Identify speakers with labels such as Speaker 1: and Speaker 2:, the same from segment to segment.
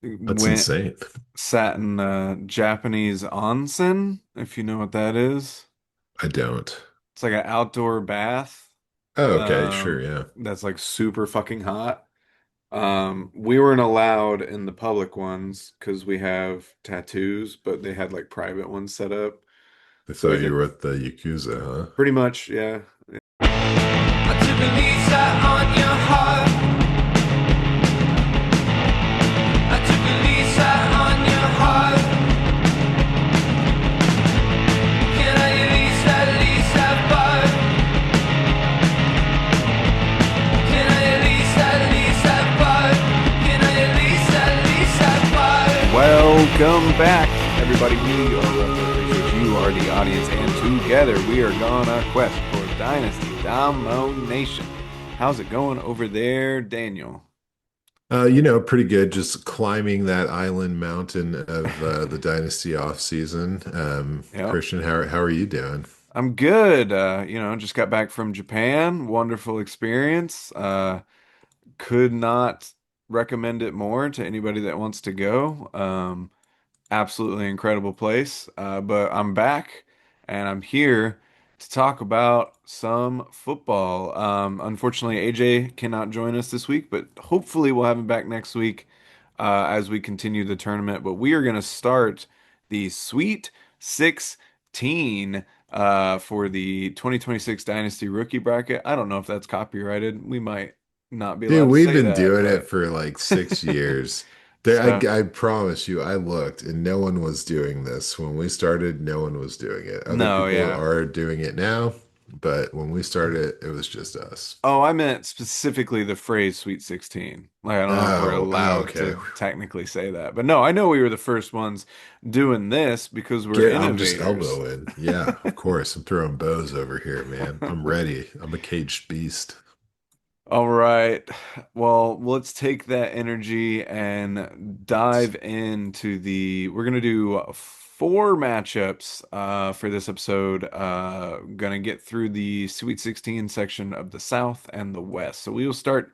Speaker 1: That's
Speaker 2: Went
Speaker 1: insane.
Speaker 2: sat in Japanese onsen, if you know what that is.
Speaker 1: I don't.
Speaker 2: It's like an outdoor bath.
Speaker 1: Oh, okay, sure, yeah.
Speaker 2: That's like super fucking hot. We weren't allowed in the public ones because we have tattoos, but they had like private ones set up.
Speaker 1: I
Speaker 2: So we
Speaker 1: thought you
Speaker 2: did
Speaker 1: were with the Yakuza, huh?
Speaker 2: pretty much, yeah.
Speaker 3: I took a lease out on your heart. I took a lease out on your heart. Can I at least have fun? Can I at least have fun? Can I at least have fun?
Speaker 2: Welcome back, everybody. We are Retro Appreciate You are the audience, and together we are on our quest for Dynasty Domination. How's it going over there, Daniel?
Speaker 1: Pretty good. Just climbing that island mountain of the Dynasty off season.
Speaker 2: Yep.
Speaker 1: Christian, how are you doing?
Speaker 2: I'm good. Just got back from Japan. Wonderful experience. Could not recommend it more to anybody that wants to go. Absolutely incredible place. But I'm back and I'm here to talk about some football. Unfortunately, AJ cannot join us this week, but hopefully we'll have him back next week as we continue the tournament. But we are going to start the Sweet 16 for the 2026 Dynasty Rookie Bracket. I don't know if that's copyrighted. We might not be
Speaker 1: Dude,
Speaker 2: allowed to
Speaker 1: we've
Speaker 2: say
Speaker 1: been
Speaker 2: that,
Speaker 1: doing it
Speaker 2: but
Speaker 1: for like 6 years.
Speaker 2: so
Speaker 1: I promise you, I looked and no one was doing this. When we started, no one was doing it. Other
Speaker 2: no,
Speaker 1: people
Speaker 2: yeah.
Speaker 1: are doing it now, but when we started, it was just us.
Speaker 2: Oh, I meant specifically the phrase Sweet 16. Like, I don't know if we're allowed
Speaker 1: Okay.
Speaker 2: to technically say that. But no, I know we were the first ones doing this because we're
Speaker 1: I'm just
Speaker 2: innovators.
Speaker 1: elbowing. Yeah, of course. I'm throwing bows over here, man. I'm ready. I'm a caged beast.
Speaker 2: All right. Well, let's take that energy and dive into we're gonna do four matchups for this episode. Gonna get through the Sweet 16 section of the South and the West. So we will start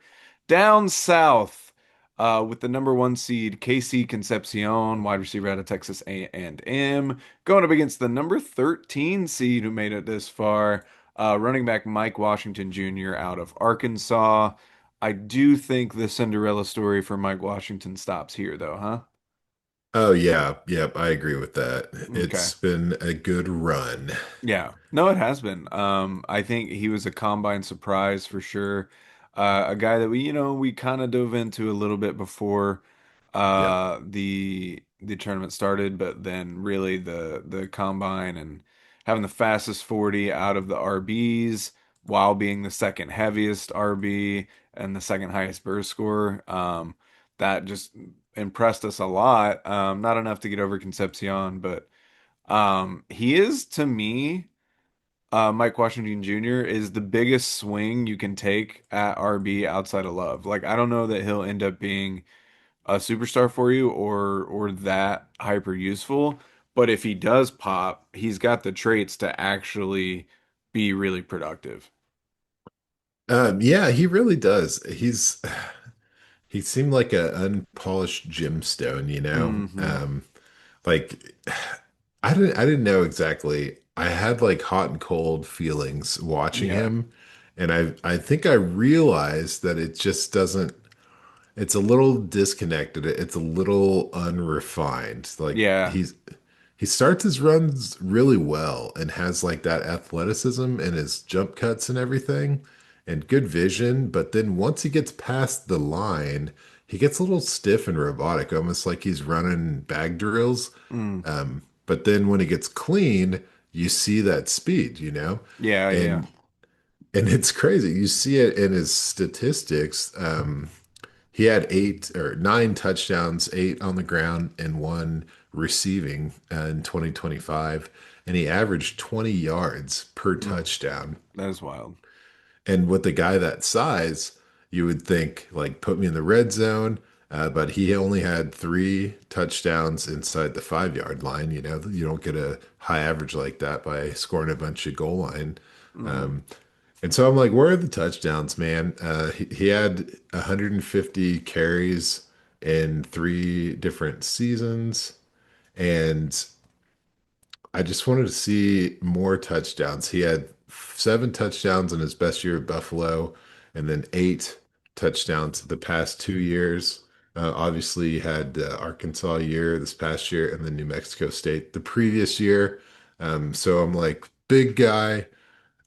Speaker 2: down south with the number one seed, KC Concepcion, wide receiver out of Texas A&M, going up against the number 13 seed who made it this far, running back Mike Washington Jr. out of Arkansas. I do think the Cinderella story for Mike Washington stops here, though, huh?
Speaker 1: Oh yeah, yep, I agree with that.
Speaker 2: Okay.
Speaker 1: It's been a good run.
Speaker 2: Yeah. No, it has been. I think he was a combine surprise for sure. A guy that we kind of dove into a little bit before
Speaker 1: Yep.
Speaker 2: the tournament started, but then really the combine and having the fastest 40 out of the RBs while being the second heaviest RB and the second highest burst score. That just impressed us a lot. Not enough to get over Concepcion, but he is to me, Mike Washington Jr. is the biggest swing you can take at RB outside of Love. Like I don't know that he'll end up being a superstar for you or that hyper useful, but if he does pop, he's got the traits to actually be really productive.
Speaker 1: Yeah, he really does. He seemed like an unpolished gemstone, you know?
Speaker 2: Hmm.
Speaker 1: Like I didn't know exactly. I had like hot and cold feelings watching
Speaker 2: Yeah.
Speaker 1: him, and I think I realized that it just doesn't it's a little disconnected. It's a little unrefined. Like
Speaker 2: Yeah.
Speaker 1: he starts his runs really well and has like that athleticism and his jump cuts and everything and good vision, but then once he gets past the line, he gets a little stiff and robotic, almost like he's running bag drills.
Speaker 2: Mm.
Speaker 1: But then when he gets clean, you see that speed, you know?
Speaker 2: Yeah, yeah.
Speaker 1: And it's crazy. You see it in his statistics. He had eight or nine touchdowns, eight on the ground, and one receiving in 2025. And he averaged 20 yards per
Speaker 2: Mm.
Speaker 1: touchdown.
Speaker 2: That is wild.
Speaker 1: And with a guy that size, you would think, like, put me in the red zone. But he only had three touchdowns inside the 5 yard line. You know, you don't get a high average like that by scoring a bunch of goal line.
Speaker 2: Hmm.
Speaker 1: Um, and so I'm like, where are the touchdowns, man? He had 150 carries, in 3 different seasons. And I just wanted to see more touchdowns. He had 7 touchdowns in his best year at Buffalo, and then 8 touchdowns the past 2 years. Obviously, he had the Arkansas year this past year, and then New Mexico State the previous year. So I'm like, big guy,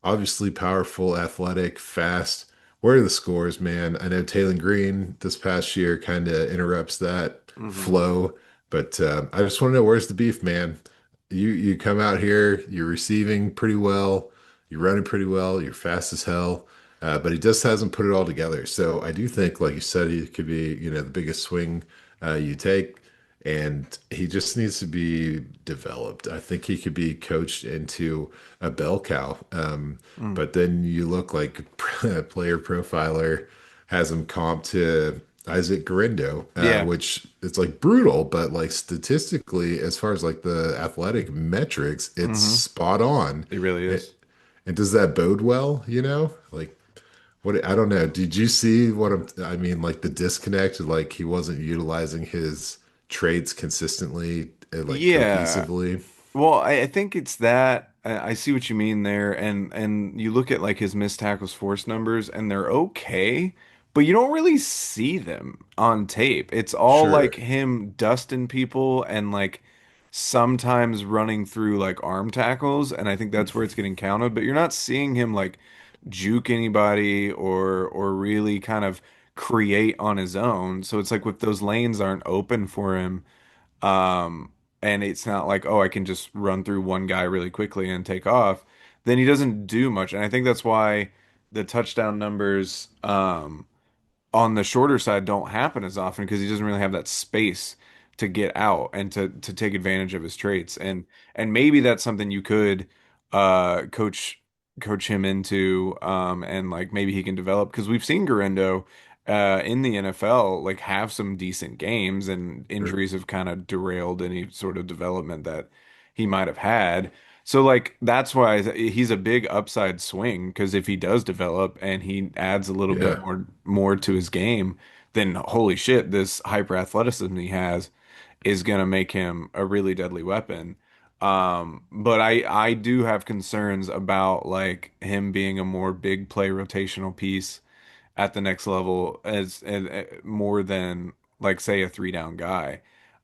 Speaker 1: obviously powerful, athletic, fast. Where are the scores, man? I know Taylor Green this past year kind of interrupts that
Speaker 2: Hmm.
Speaker 1: flow, but I just want to know where's the beef, man? You come out here, you're receiving pretty well, you're running pretty well, you're fast as hell, but he just hasn't put it all together. So I do think, like you said, he could be, the biggest swing you take, and he just needs to be developed. I think he could be coached into a bell cow.
Speaker 2: Mm.
Speaker 1: But then you look like player profiler has him comped to Isaac Guerendo,
Speaker 2: Yeah.
Speaker 1: which it's like brutal, but like statistically, as far as like the athletic metrics, it's
Speaker 2: Hmm.
Speaker 1: spot on.
Speaker 2: It really is.
Speaker 1: And does that bode well, Like what I don't know. Did you see I mean, like the disconnect, like he wasn't utilizing his traits consistently, like
Speaker 2: Yeah.
Speaker 1: cohesively.
Speaker 2: Well, I think it's that I see what you mean there, and you look at like his missed tackles force numbers, and they're okay, but you don't really see them on tape. It's all like
Speaker 1: Sure.
Speaker 2: him dusting people and like sometimes running through like arm tackles, and I think that's where it's getting counted. But you're not seeing him like juke anybody or really kind of create on his own. So it's like if those lanes aren't open for him. Um, and it's not like, oh, I can just run through one guy really quickly and take off, then he doesn't do much. And I think that's why the touchdown numbers on the shorter side don't happen as often because he doesn't really have that space to get out and to take advantage of his traits. And maybe that's something you could coach him into and like maybe he can develop because we've seen Garendo in the NFL like have some decent games and
Speaker 1: Sure.
Speaker 2: injuries have kind of derailed any sort of development that he might have had. So like that's why he's a big upside swing because if he does develop and he adds a little bit
Speaker 1: Yeah.
Speaker 2: more to his game, then holy shit, this hyper athleticism he has is gonna make him a really deadly weapon. But I do have concerns about like him being a more big play rotational piece at the next level as more than like say a three down guy.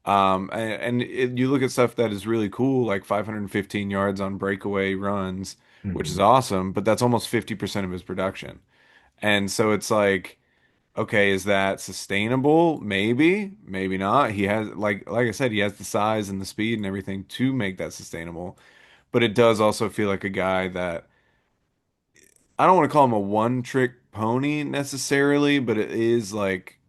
Speaker 2: You look at stuff that is really cool, like 515 yards on breakaway runs, which is
Speaker 1: Mhm.
Speaker 2: awesome, but that's almost 50% of his production. And so it's like, okay, is that sustainable? Maybe, maybe not. He has like I said, he has the size and the speed and everything to make that sustainable. But it does also feel like a guy that I don't want to call him a one trick pony necessarily, but it is like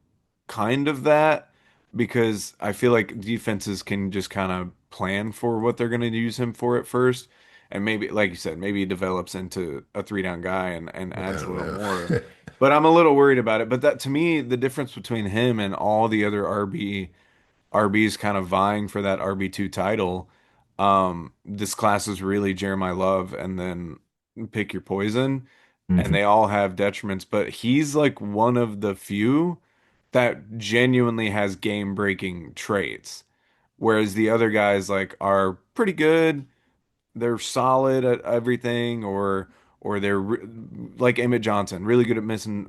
Speaker 2: kind of that because I feel like defenses can just kind of plan for what they're going to use him for at first. And maybe, like you said, maybe he develops into a three down guy and
Speaker 1: I
Speaker 2: adds a
Speaker 1: don't
Speaker 2: little
Speaker 1: know.
Speaker 2: more. But I'm a little worried about it. But that to me, the difference between him and all the other RBs kind of vying for that RB2 title, this class is really Jeremiah Love and then pick your poison. And
Speaker 1: Mhm.
Speaker 2: they all have detriments, but he's like one of the few that genuinely has game-breaking traits, whereas the other guys like are pretty good, they're solid at everything, or like Emmett Johnson, really good at missing,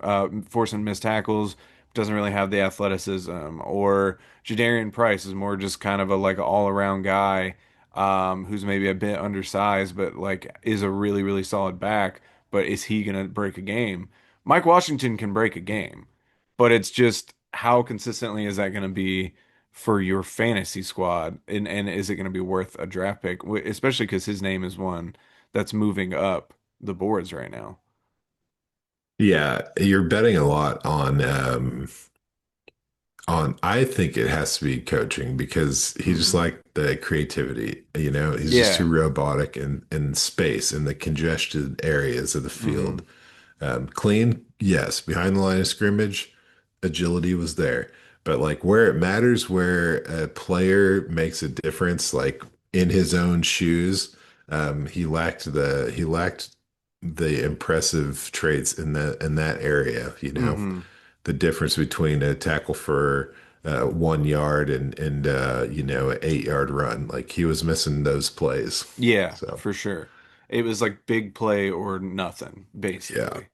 Speaker 2: forcing missed tackles, doesn't really have the athleticism, or Jadarian Price is more just kind of a like all-around guy, who's maybe a bit undersized, but like is a really really solid back. But is he gonna break a game? Mike Washington can break a game, but it's just how consistently is that gonna be for your fantasy squad, and is it going to be worth a draft pick, especially because his name is one that's moving up the boards right now.
Speaker 1: Yeah, you're betting a lot on I think it has to be coaching because he's just
Speaker 2: Hmm.
Speaker 1: like the creativity, he's just too
Speaker 2: Yeah.
Speaker 1: robotic in space in the congested areas of the field.
Speaker 2: Hmm.
Speaker 1: Clean, yes. Behind the line of scrimmage, agility was there. But like where it matters, where a player makes a difference, like in his own shoes, he lacked the impressive traits in that area.
Speaker 2: Hmm.
Speaker 1: The difference between a tackle for 1 yard and an 8 yard run. Like he was missing those plays.
Speaker 2: Yeah,
Speaker 1: So
Speaker 2: for sure. It was like big play or nothing,
Speaker 1: yeah.
Speaker 2: basically.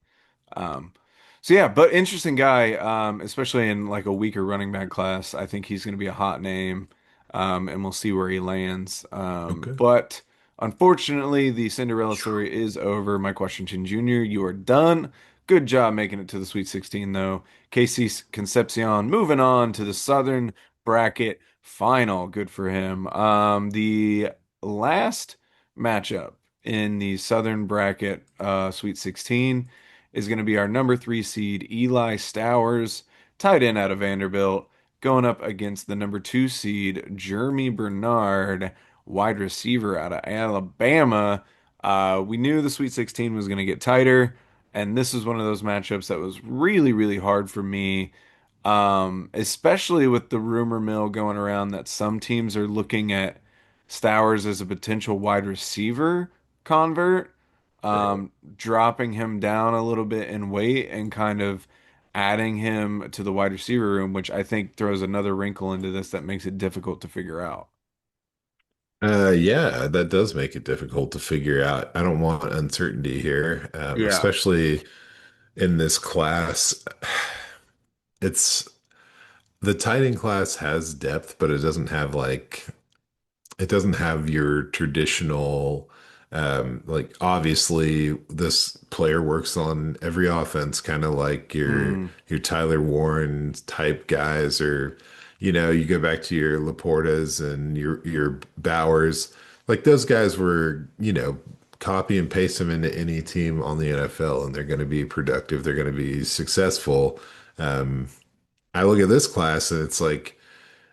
Speaker 2: Um, so yeah, but interesting guy, especially in like a weaker running back class. I think he's going to be a hot name, and we'll see where he lands.
Speaker 1: Okay.
Speaker 2: But unfortunately, the Cinderella story is over. Mike Washington Jr., you are done. Good job making it to the Sweet 16, though. Casey Concepcion moving on to the Southern bracket final. Good for him. The last matchup in the Southern bracket, Sweet 16 is going to be our number 3 seed, Eli Stowers, tight end out of Vanderbilt, going up against the number 2 seed, Jeremy Bernard, wide receiver out of Alabama. We knew the Sweet 16 was going to get tighter, and this was one of those matchups that was really, really hard for me, especially with the rumor mill going around that some teams are looking at Stowers as a potential wide receiver convert,
Speaker 1: Right.
Speaker 2: dropping him down a little bit in weight and kind of adding him to the wide receiver room, which I think throws another wrinkle into this that makes it difficult to figure out.
Speaker 1: Yeah, that does make it difficult to figure out. I don't want uncertainty here,
Speaker 2: Yeah.
Speaker 1: especially in this class. It's the tight end class has depth, but it doesn't have your traditional like obviously this player works on every offense, kind of like
Speaker 2: Mm,
Speaker 1: your Tyler Warren type guys, or you go back to your Laportas and your Bowers. Like those guys were, copy and paste them into any team on the NFL and they're going to be productive, they're going to be successful. I look at this class and it's like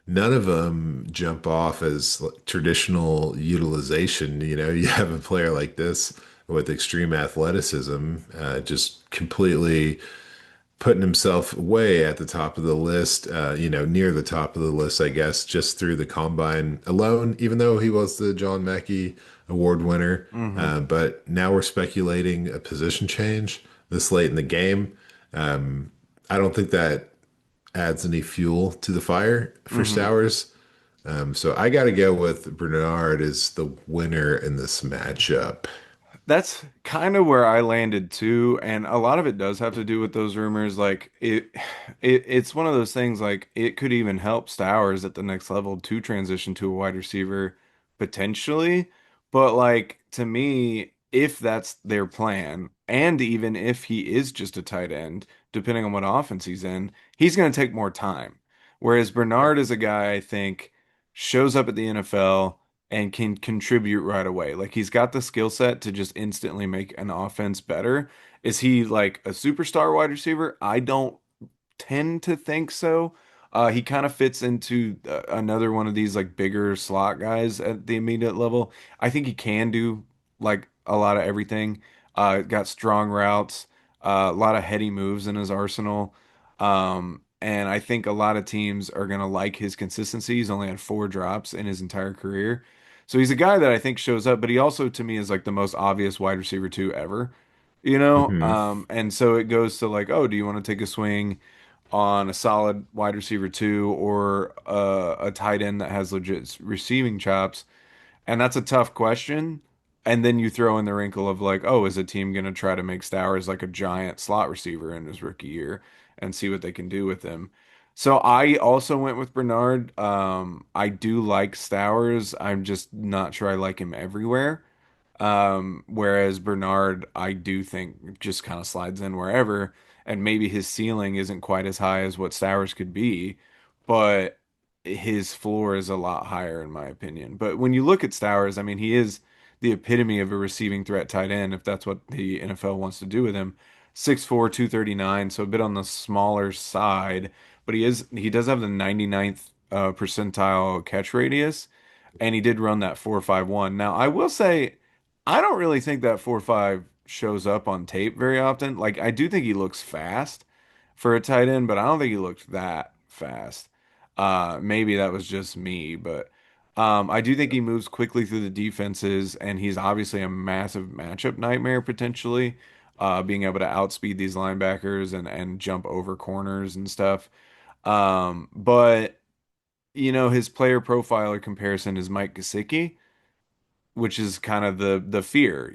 Speaker 1: none of them jump off as like, traditional utilization. You have a player like this with extreme athleticism, just completely putting himself way at the top of the list, near the top of the list, I guess, just through the combine alone, even though he was the John Mackey Award winner.
Speaker 2: hmm
Speaker 1: But now we're speculating a position change this late in the game. I don't think that adds any fuel to the fire for
Speaker 2: hmm
Speaker 1: Stowers. So I got to go with Bernard as the winner in this matchup.
Speaker 2: That's kind of where I landed too, and a lot of it does have to do with those rumors. Like it's one of those things. Like it could even help Stowers at the next level to transition to a wide receiver potentially. But like to me, if that's their plan, and even if he is just a tight end, depending on what offense he's in, he's going to take more time. Whereas
Speaker 1: Right.
Speaker 2: Bernard is a guy I think shows up at the NFL and can contribute right away. Like he's got the skill set to just instantly make an offense better. Is he like a superstar wide receiver? I don't tend to think so. He kind of fits into another one of these like bigger slot guys at the immediate level. I think he can do like a lot of everything. Got strong routes, a lot of heady moves in his arsenal. And I think a lot of teams are going to like his consistency. He's only had 4 drops in his entire career. So he's a guy that I think shows up, but he also to me is like the most obvious wide receiver two ever, you know?
Speaker 1: Hmm.
Speaker 2: And so it goes to like, oh, do you want to take a swing on a solid wide receiver two or a tight end that has legit receiving chops? And that's a tough question. And then you throw in the wrinkle of like, oh, is a team going to try to make Stowers like a giant slot receiver in his rookie year and see what they can do with him? So I also went with Bernard. I do like Stowers. I'm just not sure I like him everywhere. Whereas Bernard, I do think just kind of slides in wherever, and maybe his ceiling isn't quite as high as what Stowers could be, but his floor is a lot higher in my opinion. But when you look at Stowers, I mean, he is the epitome of a receiving threat tight end, if that's what the NFL wants to do with him. 6'4", 239, so a bit on the smaller side, but he does have the 99th percentile catch radius, and he did run that 4.51. Now, I will say I don't really think that 4.5 shows up on tape very often. Like I do think he looks fast for a tight end, but I don't think he looked that fast. Maybe that was just me, but I do think he moves quickly through the defenses, and he's obviously a massive matchup nightmare potentially, being able to outspeed these linebackers and jump over corners and stuff. But his player profile or comparison is Mike Gesicki, which is kind of the fear,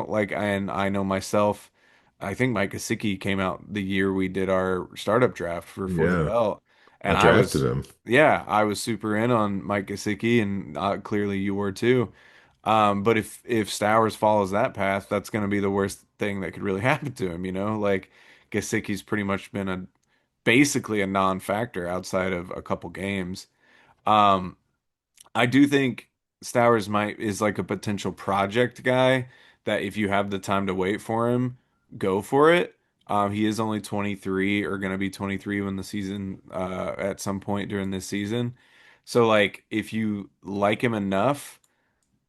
Speaker 2: like, and I know myself, I think Mike Gesicki came out the year we did our startup draft for the
Speaker 1: Yeah,
Speaker 2: belt,
Speaker 1: I
Speaker 2: and
Speaker 1: drafted him.
Speaker 2: yeah, I was super in on Mike Gesicki, and clearly you were too. But if Stowers follows that path, that's going to be the worst thing that could really happen to him, like Gesicki's pretty much been a basically a non-factor outside of a couple games. Um, I do think Stowers might is like a potential project guy that if you have the time to wait for him, go for it. He is only 23 or going to be 23 when the season at some point during this season. So like if you like him enough,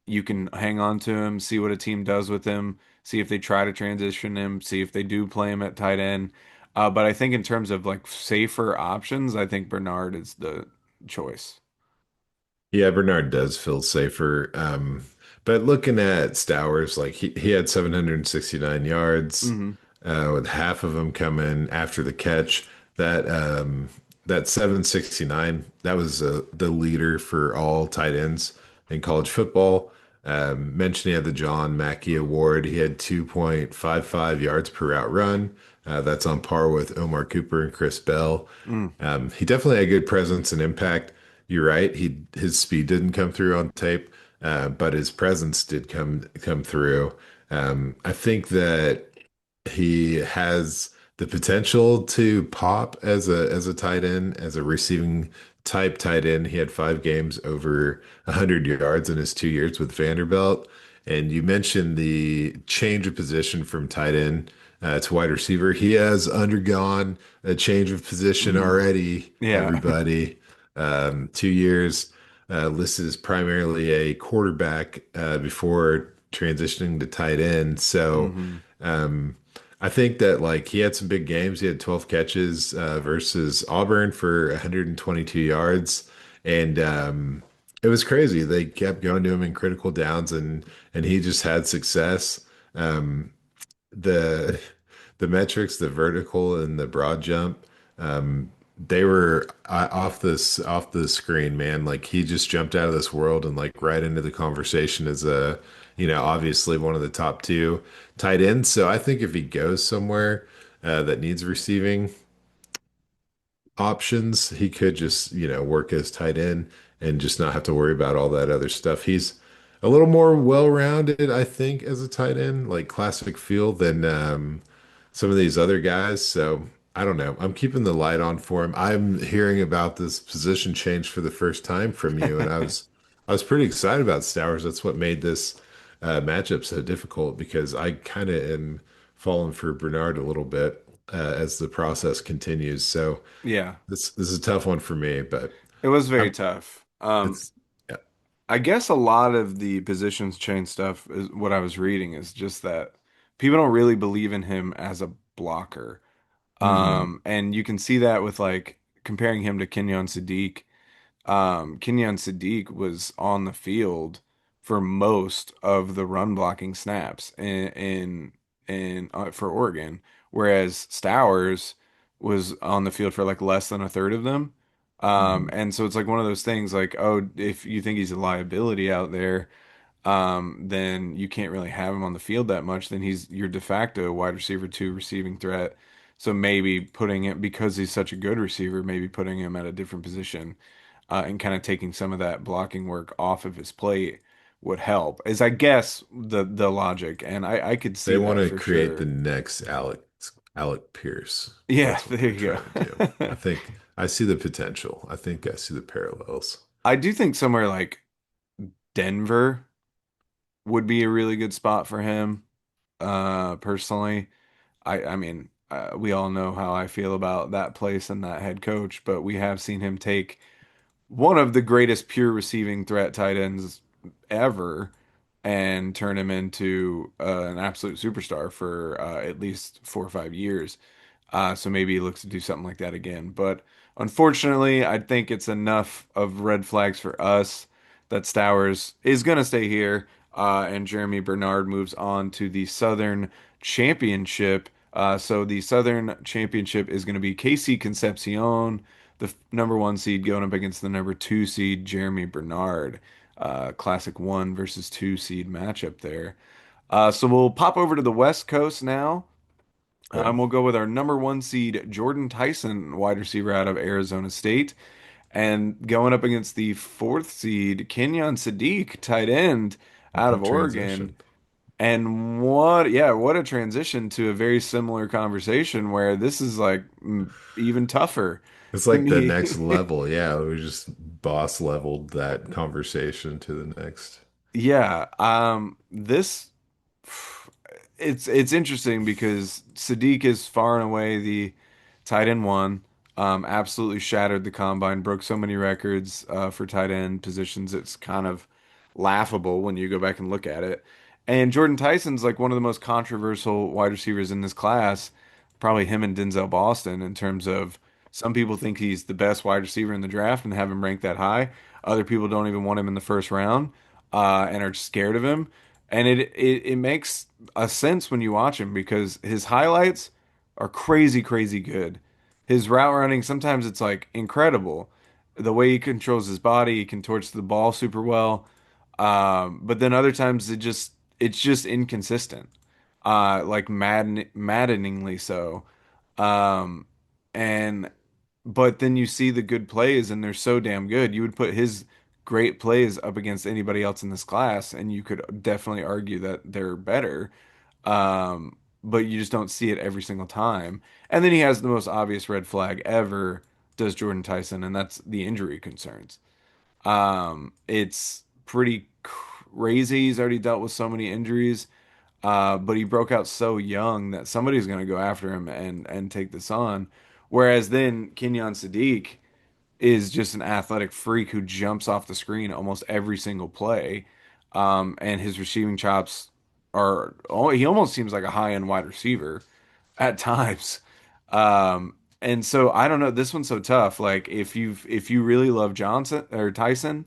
Speaker 2: you can hang on to him, see what a team does with him, see if they try to transition him, see if they do play him at tight end. But I think in terms of like safer options, I think Bernard is the choice.
Speaker 1: Yeah, Bernard does feel safer. But looking at Stowers, like he had 769 yards,
Speaker 2: Hmm.
Speaker 1: with half of them coming after the catch. That 769, that was the leader for all tight ends in college football. Mentioned he had the John Mackey Award. He had 2.55 yards per route run. That's on par with Omar Cooper and Chris Bell.
Speaker 2: Mm.
Speaker 1: He definitely had good presence and impact. You're right. His speed didn't come through on tape, but his presence did come through. I think that he has the potential to pop as a tight end, as a receiving type tight end. He had 5 games over 100 yards in his 2 years with Vanderbilt. And you mentioned the change of position from tight end to wide receiver. He has undergone a change of position
Speaker 2: Hmm.
Speaker 1: already,
Speaker 2: Yeah.
Speaker 1: everybody. 2 years listed as primarily a quarterback before transitioning to tight end. So,
Speaker 2: Hmm.
Speaker 1: um, I think that like he had some big games. He had 12 catches versus Auburn for 122 yards, and it was crazy. They kept going to him in critical downs, and he just had success. Um, the the metrics, the vertical and the broad jump, they were off the screen, man. Like he just jumped out of this world and like right into the conversation as a, obviously one of the top two tight ends. So I think if he goes somewhere that needs receiving options, he could just, work as tight end and just not have to worry about all that other stuff. He's a little more well-rounded, I think, as a tight end, like classic feel than some of these other guys. So I don't know. I'm keeping the light on for him. I'm hearing about this position change for the first time from you, and I was pretty excited about Stowers. That's what made this matchup so difficult because I kind of am falling for Bernard a little bit as the process continues. So
Speaker 2: Yeah.
Speaker 1: this is a tough one for me, but
Speaker 2: It was very
Speaker 1: I'm
Speaker 2: tough.
Speaker 1: it's yeah.
Speaker 2: I guess a lot of the positions change stuff is what I was reading is just that people don't really believe in him as a blocker.
Speaker 1: Hmm.
Speaker 2: And you can see that with like comparing him to Kenyon Sadiq. Kenyon Sadiq was on the field for most of the run blocking snaps in for Oregon, whereas Stowers was on the field for like less than a third of them.
Speaker 1: Hmm.
Speaker 2: And so it's like one of those things like, oh, if you think he's a liability out there, then you can't really have him on the field that much. Then he's your de facto wide receiver two receiving threat. So maybe putting it because he's such a good receiver, maybe putting him at a different position and kind of taking some of that blocking work off of his plate would help. Is I guess the logic, and I could
Speaker 1: They
Speaker 2: see
Speaker 1: want
Speaker 2: that
Speaker 1: to
Speaker 2: for
Speaker 1: create the
Speaker 2: sure.
Speaker 1: next Alec Pierce.
Speaker 2: Yeah,
Speaker 1: That's what
Speaker 2: there
Speaker 1: they're
Speaker 2: you
Speaker 1: trying to do.
Speaker 2: go.
Speaker 1: I think I see the potential. I think I see the parallels.
Speaker 2: I do think somewhere like Denver would be a really good spot for him. Personally, I mean, we all know how I feel about that place and that head coach, but we have seen him take one of the greatest pure receiving threat tight ends ever and turn him into an absolute superstar for at least 4 or 5 years. So maybe he looks to do something like that again. But unfortunately, I think it's enough of red flags for us that Stowers is going to stay here, and Jeremy Bernard moves on to the Southern Championship. So the Southern Championship is going to be KC Concepcion the number one seed going up against the number two seed, Jeremy Bernard. Classic one versus two seed matchup there. So we'll pop over to the West Coast now.
Speaker 1: Okay.
Speaker 2: We'll go with our number one seed, Jordan Tyson, wide receiver out of Arizona State. And going up against the fourth seed, Kenyon Sadiq, tight end out of
Speaker 1: Good
Speaker 2: Oregon.
Speaker 1: transition.
Speaker 2: And what, yeah, what a transition to a very similar conversation where this is like even tougher
Speaker 1: It's
Speaker 2: to
Speaker 1: like the
Speaker 2: me.
Speaker 1: next level. Yeah, we just boss leveled that conversation to the next.
Speaker 2: Yeah, this it's interesting because Sadiq is far and away the tight end one. Absolutely shattered the combine, broke so many records for tight end positions. It's kind of laughable when you go back and look at it. And Jordan Tyson's like one of the most controversial wide receivers in this class, probably him and Denzel Boston in terms of some people think he's the best wide receiver in the draft and have him ranked that high. Other people don't even want him in the first round and are scared of him. And it makes a sense when you watch him because his highlights are crazy, crazy good. His route running, sometimes it's like incredible. The way he controls his body, he contorts the ball super well. But then other times it's just inconsistent. Like maddeningly so. Um, and but then you see the good plays and they're so damn good. You would put his great plays up against anybody else in this class, and you could definitely argue that they're better. But you just don't see it every single time. And then he has the most obvious red flag ever, does Jordan Tyson, and that's the injury concerns. It's pretty crazy. He's already dealt with so many injuries. But he broke out so young that somebody's going to go after him and take this on. Whereas then Kenyon Sadiq is just an athletic freak who jumps off the screen almost every single play. And his receiving chops are, oh, he almost seems like a high-end wide receiver at times. And so I don't know, this one's so tough. Like if you really love Johnson or Tyson,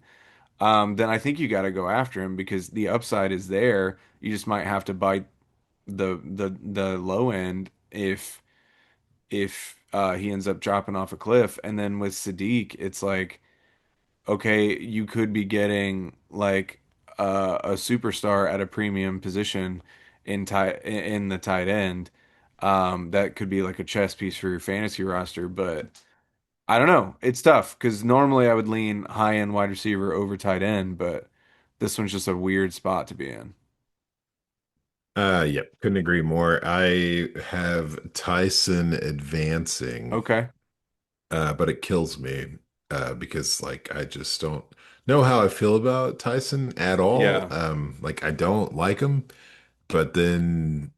Speaker 2: then I think you got to go after him because the upside is there. You just might have to bite the low end if he ends up dropping off a cliff. And then with Sadiq, it's like, okay, you could be getting like a superstar at a premium position in the tight end. That could be like a chess piece for your fantasy roster, but I don't know. It's tough because normally I would lean high end wide receiver over tight end, but this one's just a weird spot to be in.
Speaker 1: Yep, couldn't agree more. I have Tyson advancing,
Speaker 2: Okay.
Speaker 1: but it kills me because like I just don't know how I feel about Tyson at all.
Speaker 2: Yeah.
Speaker 1: Like I don't like him, but then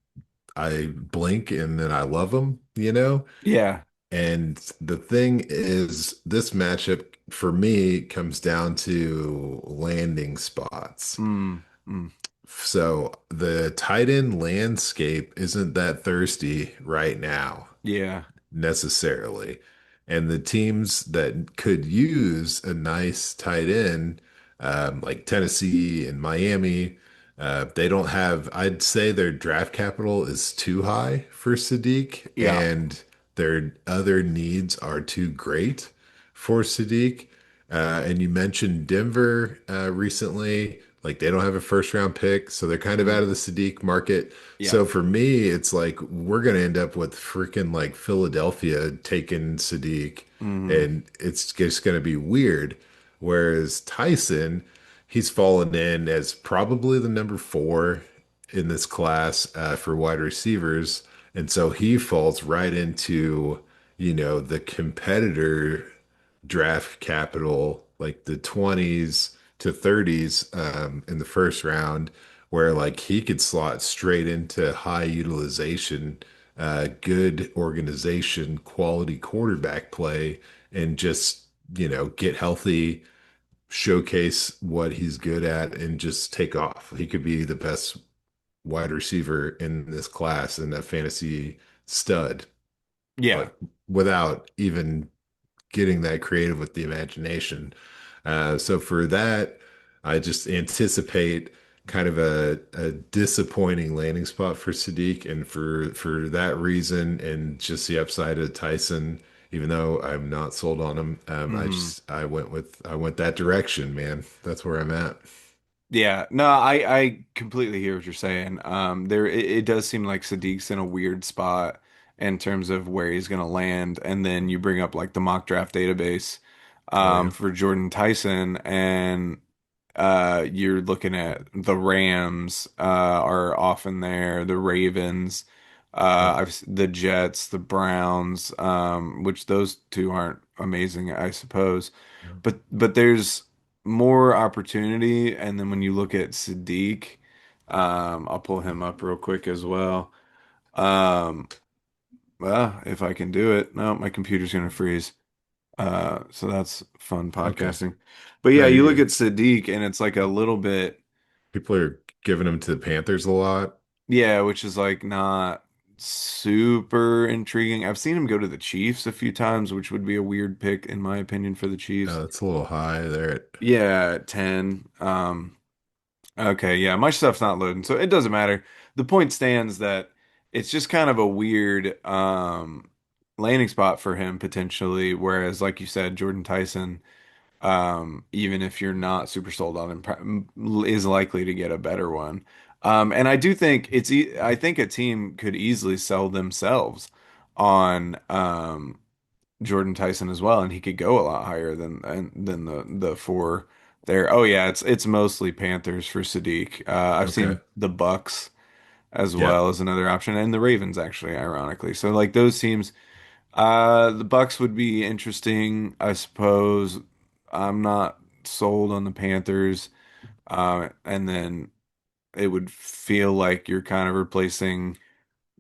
Speaker 1: I blink and then I love him, you know?
Speaker 2: Yeah.
Speaker 1: And the thing is, this matchup for me comes down to landing spots.
Speaker 2: Mm, mm,
Speaker 1: So the tight end landscape isn't that thirsty right now,
Speaker 2: yeah.
Speaker 1: necessarily. And the teams that could use a nice tight end, like Tennessee and Miami, they don't have, I'd say their draft capital is too high for Sadiq,
Speaker 2: Yeah.
Speaker 1: and their other needs are too great for Sadiq. And you mentioned Denver recently. Like they don't have a first round pick, so they're kind of
Speaker 2: Mm,
Speaker 1: out of the Sadiq market.
Speaker 2: yeah.
Speaker 1: So for me, it's like we're gonna end up with freaking like Philadelphia taking Sadiq,
Speaker 2: Mm,
Speaker 1: and it's just gonna be weird. Whereas Tyson, he's fallen in as probably the number four in this class for wide receivers, and so he falls right into, the competitor draft capital, like the 20s to 30s in the first round, where like he could slot straight into high utilization, good organization, quality quarterback play, and just, get healthy, showcase what he's good at, and just take off. He could be the best wide receiver in this class and a fantasy stud,
Speaker 2: yeah.
Speaker 1: like without even getting that creative with the imagination. So for that, I just anticipate kind of a disappointing landing spot for Sadiq, and for that reason, and just the upside of Tyson even though I'm not sold on him.
Speaker 2: Hmm.
Speaker 1: I went that direction, man. That's where I'm at.
Speaker 2: Yeah, no, I completely hear what you're saying. It does seem like Sadiq's in a weird spot in terms of where he's going to land, and then you bring up like the mock draft database
Speaker 1: Oh yeah,
Speaker 2: for Jordan Tyson, and you're looking at the Rams are often there, the Ravens,
Speaker 1: yep,
Speaker 2: the Jets, the Browns, which those two aren't amazing, I suppose,
Speaker 1: yep.
Speaker 2: but there's more opportunity. And then when you look at Sadiq, I'll pull him up real quick as well. Um, well, if I can do it. No, my computer's gonna freeze. So that's fun
Speaker 1: Okay,
Speaker 2: podcasting. But
Speaker 1: no,
Speaker 2: yeah,
Speaker 1: you're
Speaker 2: you look at
Speaker 1: good.
Speaker 2: Sadiq and it's like a little bit,
Speaker 1: People are giving him to the Panthers a lot.
Speaker 2: yeah, which is like not super intriguing. I've seen him go to the Chiefs a few times, which would be a weird pick in my opinion for the Chiefs.
Speaker 1: It's a little high there.
Speaker 2: Yeah, at 10. Okay, yeah, my stuff's not loading, so it doesn't matter. The point stands that it's just kind of a weird landing spot for him potentially, whereas like you said, Jordan Tyson, even if you're not super sold on him, is likely to get a better one. And I do think I think a team could easily sell themselves on Jordan Tyson as well, and he could go a lot higher than the four there. Oh yeah, it's mostly Panthers for Sadiq. I've
Speaker 1: Okay,
Speaker 2: seen the Bucks as
Speaker 1: yeah,
Speaker 2: well as another option, and the Ravens actually, ironically. So like those teams, the Bucks would be interesting, I suppose. I'm not sold on the Panthers, and then it would feel like you're kind of replacing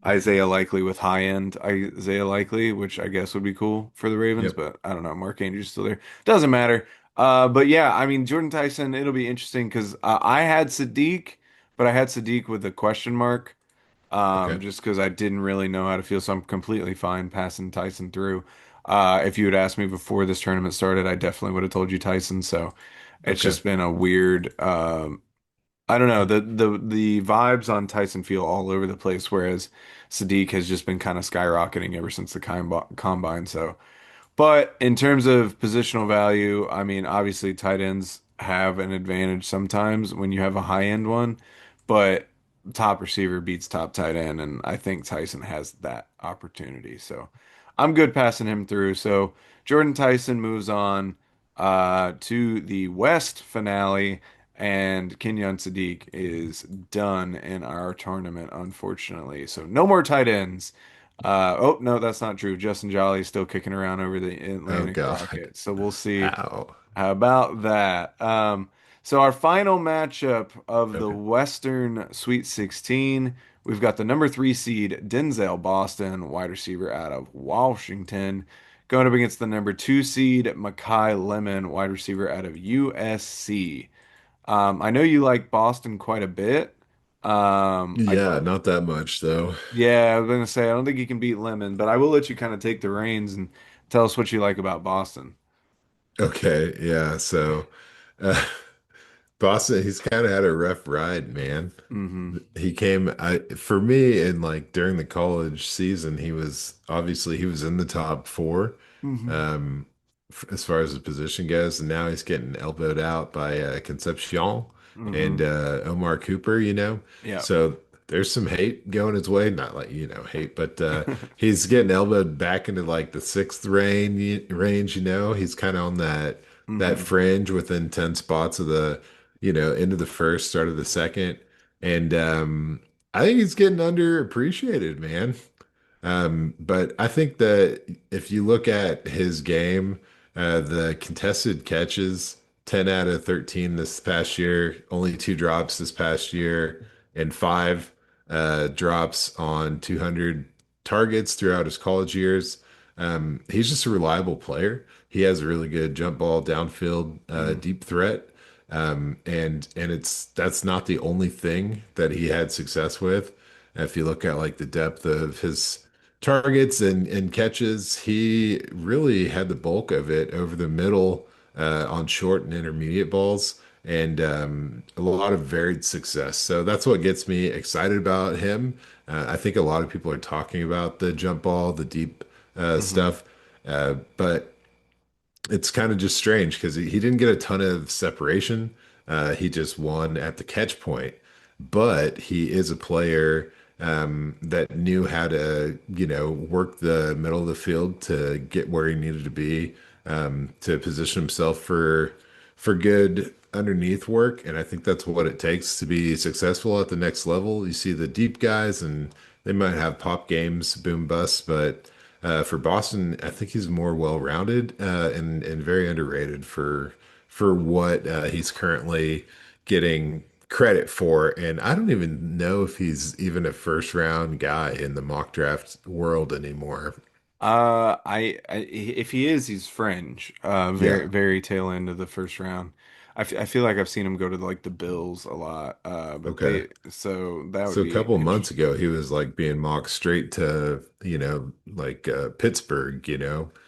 Speaker 2: Isaiah Likely with high end Isaiah Likely, which I guess would be cool for the Ravens,
Speaker 1: yep,
Speaker 2: but I don't know. Mark Andrews still there. Doesn't matter. But yeah, I mean Jordan Tyson, it'll be interesting because I had Sadiq, but I had Sadiq with a question mark.
Speaker 1: okay,
Speaker 2: Just because I didn't really know how to feel, so I'm completely fine passing Tyson through. If you had asked me before this tournament started, I definitely would have told you Tyson. So it's
Speaker 1: okay.
Speaker 2: just been a weird I don't know. The vibes on Tyson feel all over the place, whereas Sadiq has just been kind of skyrocketing ever since the combine. So, but in terms of positional value, I mean, obviously tight ends have an advantage sometimes when you have a high end one, but top receiver beats top tight end, and I think Tyson has that opportunity. So I'm good passing him through. So Jordan Tyson moves on to the West finale, and Kenyon Sadiq is done in our tournament, unfortunately. So no more tight ends. Oh, no, that's not true. Justin Jolly is still kicking around over the
Speaker 1: Oh
Speaker 2: Atlantic
Speaker 1: God,
Speaker 2: bracket. So we'll see
Speaker 1: how?
Speaker 2: how about that. So our final matchup of the
Speaker 1: Okay,
Speaker 2: Western Sweet 16, we've got the number 3 seed Denzel Boston, wide receiver out of Washington, going up against the number 2 seed Makai Lemon, wide receiver out of USC. I know you like Boston quite a bit. I
Speaker 1: yeah,
Speaker 2: thought
Speaker 1: not that much though.
Speaker 2: yeah, I was gonna say I don't think you can beat Lemon, but I will let you kind of take the reins and tell us what you like about Boston.
Speaker 1: Okay, yeah. So, uh, Boston, he's kind of had a rough ride, man.
Speaker 2: Hmm.
Speaker 1: He came, for me, in like during the college season, he was obviously he was in the top four,
Speaker 2: Hmm.
Speaker 1: um, as far as the position goes, and now he's getting elbowed out by Concepcion and
Speaker 2: Hmm.
Speaker 1: Omar Cooper, you know.
Speaker 2: Yeah.
Speaker 1: So there's some hate going his way, not like hate, but he's getting elbowed back into like the sixth range, you know. He's kind of on that
Speaker 2: Hmm.
Speaker 1: fringe within 10 spots of the end of the first, start of the second. And I think he's getting underappreciated, man. But I think that if you look at his game, the contested catches, 10 out of 13 this past year, only two drops this past year, and five drops on 200 targets throughout his college years. He's just a reliable player. He has a really good jump ball, downfield,
Speaker 2: Hmm.
Speaker 1: deep threat. And that's not the only thing that he had success with. If you look at like the depth of his targets and catches, he really had the bulk of it over the middle on short and intermediate balls, and a lot of varied success. So that's what gets me excited about him. I think a lot of people are talking about the jump ball, the deep
Speaker 2: Hmm.
Speaker 1: stuff. But it's kind of just strange because he didn't get a ton of separation. He just won at the catch point, but he is a player that knew how to, work the middle of the field to get where he needed to be, to position himself for good underneath work. And I think that's what it takes to be successful at the next level. You see the deep guys, and they might have pop games, boom bust, but for Boston, I think he's more well-rounded and very underrated for what he's currently getting credit for. And I don't even know if he's even a first round guy in the mock draft world anymore.
Speaker 2: If he is, he's fringe. Very,
Speaker 1: Yeah.
Speaker 2: very tail end of the first round. I feel like I've seen him go to like the Bills a lot. But
Speaker 1: Okay.
Speaker 2: so that would
Speaker 1: So a
Speaker 2: be
Speaker 1: couple of months
Speaker 2: interesting.
Speaker 1: ago, he was like being mocked straight to, like Pittsburgh,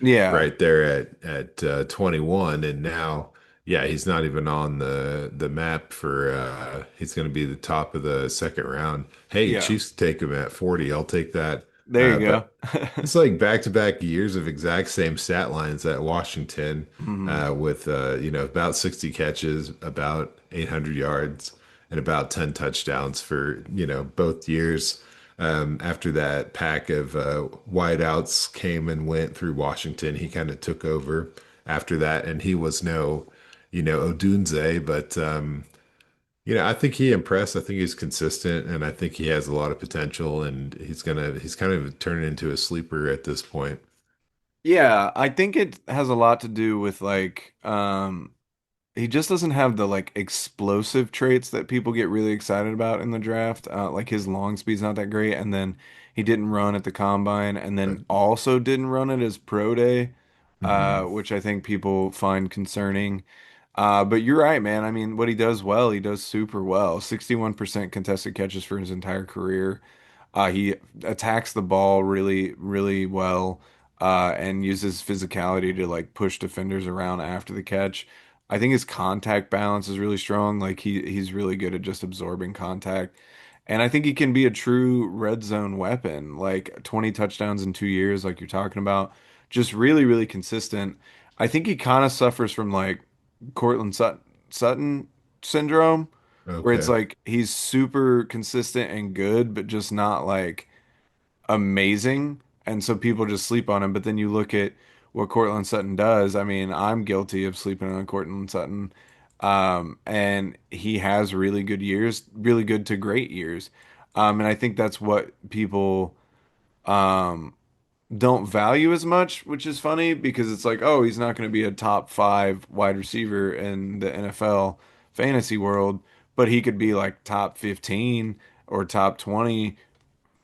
Speaker 2: Yeah,
Speaker 1: right there at 21, and now, yeah, he's not even on the map for. He's going to be the top of the second round. Hey,
Speaker 2: yeah.
Speaker 1: Chiefs take him at 40. I'll take that.
Speaker 2: There you
Speaker 1: But
Speaker 2: go.
Speaker 1: it's like back-to-back years of exact same stat lines at Washington,
Speaker 2: Mhm.
Speaker 1: with about 60 catches, about 800 yards, and about 10 touchdowns for both years. After that pack of wideouts came and went through Washington, he kind of took over after that, and he was no Odunze, but I think he impressed. I think he's consistent, and I think he has a lot of potential, and he's kind of turning into a sleeper at this point.
Speaker 2: Yeah, I think it has a lot to do with like he just doesn't have the like explosive traits that people get really excited about in the draft. Like his long speed's not that great, and then he didn't run at the combine, and
Speaker 1: But
Speaker 2: then also didn't run it as pro day,
Speaker 1: mhm.
Speaker 2: which I think people find concerning. But you're right, man. I mean, what he does well, he does super well. 61% contested catches for his entire career. He attacks the ball really, really well, and uses physicality to like push defenders around after the catch. I think his contact balance is really strong. Like he's really good at just absorbing contact. And I think he can be a true red zone weapon, like 20 touchdowns in 2 years, like you're talking about. Just really, really consistent. I think he kind of suffers from like Sutton syndrome, where it's
Speaker 1: Okay.
Speaker 2: like he's super consistent and good, but just not like amazing. And so people just sleep on him. But then you look at what Cortland Sutton does. I mean, I'm guilty of sleeping on Cortland Sutton. And he has really good years, really good to great years. And I think that's what people um, don't value as much, which is funny because it's like, oh, he's not going to be a top five wide receiver in the NFL fantasy world, but he could be like top 15 or top 20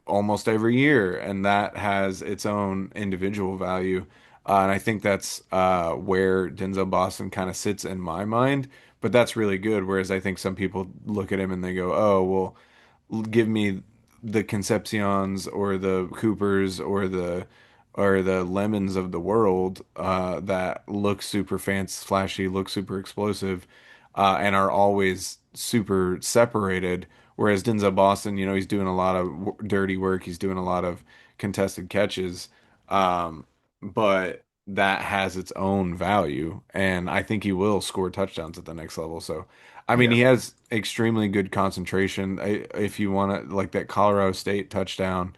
Speaker 2: almost every year, and that has its own individual value. And I think that's where Denzel Boston kind of sits in my mind. But that's really good. Whereas I think some people look at him and they go, "Oh, well, give me the Concepcions or the Coopers or the Lemons of the world that look super fancy, flashy, look super explosive, and are always super separated." Whereas Denzel Boston, he's doing a lot of dirty work. He's doing a lot of contested catches, um, but that has its own value, and I think he will score touchdowns at the next level. So I mean,
Speaker 1: Yeah.
Speaker 2: he has extremely good concentration. If you want to, like that Colorado State touchdown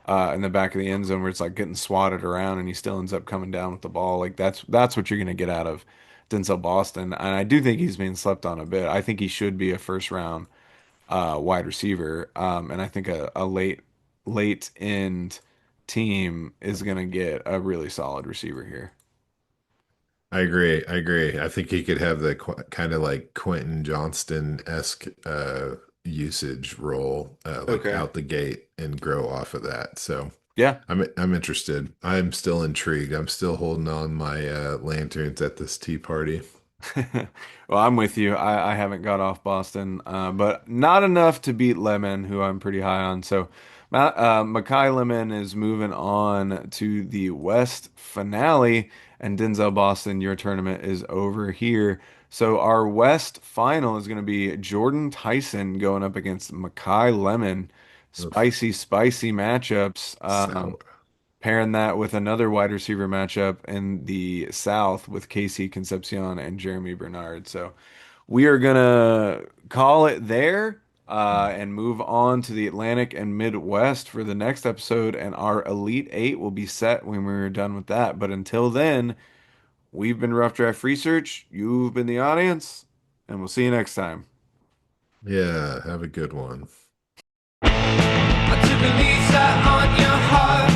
Speaker 2: in the back of the end zone where it's like getting swatted around and he still ends up coming down with the ball, like that's what you're going to get out of Denzel Boston. And I do think he's being slept on a bit. I think he should be a first round wide receiver. And I think a late end team is going to get a really solid receiver here.
Speaker 1: I agree. I agree. I think he could have the kind of like Quentin Johnston-esque usage role, like
Speaker 2: Okay.
Speaker 1: out the gate and grow off of that. So
Speaker 2: Yeah.
Speaker 1: I'm interested. I'm still intrigued. I'm still holding on my lanterns at this tea party.
Speaker 2: Well, I'm with you. I haven't got off Boston, but not enough to beat Lemon, who I'm pretty high on. So, Makai Lemon is moving on to the West finale, and Denzel Boston, your tournament is over here. So, our West final is going to be Jordan Tyson going up against Makai Lemon.
Speaker 1: Oof,
Speaker 2: Spicy, spicy matchups.
Speaker 1: sour.
Speaker 2: pairing that with another wide receiver matchup in the South with Casey Concepcion and Jeremy Bernard. So we are gonna call it there and move on to the Atlantic and Midwest for the next episode. And our Elite Eight will be set when we're done with that. But until then, we've been Rough Draft Research. You've been the audience, and we'll see you next time.
Speaker 1: Yeah, have a good one.
Speaker 3: I took a lease out on your heart.